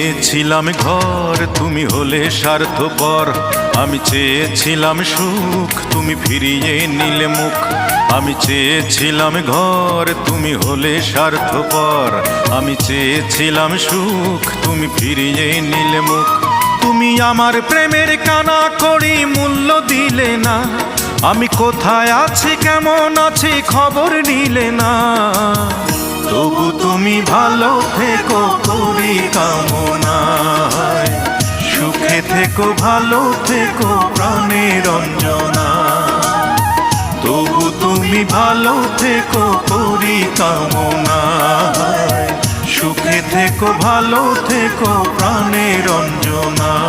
চেয়েছিলাম ঘর, তুমি হলে স্বার্থপর। আমি চেয়েছিলাম সুখ, তুমি ফিরিয়ে নিলে মুখ। আমি চেয়েছিলাম ঘর, তুমি হলে স্বার্থপর। আমি চেয়েছিলাম সুখ, তুমি ফিরিয়ে নিলে মুখ। তুমি আমার প্রেমের কানা করি মূল্য দিলে না। আমি কোথায় আছি কেমন আছি খবর নিলে না। তবু তুমি ভালো থেকো করি কামনায়। সুখে থেকো ভালো থেকো প্রাণের অঞ্জনা। তবু তুমি ভালো থেকো করি কামনায়। সুখে থেকো ভালো থেকো প্রাণের অঞ্জনা।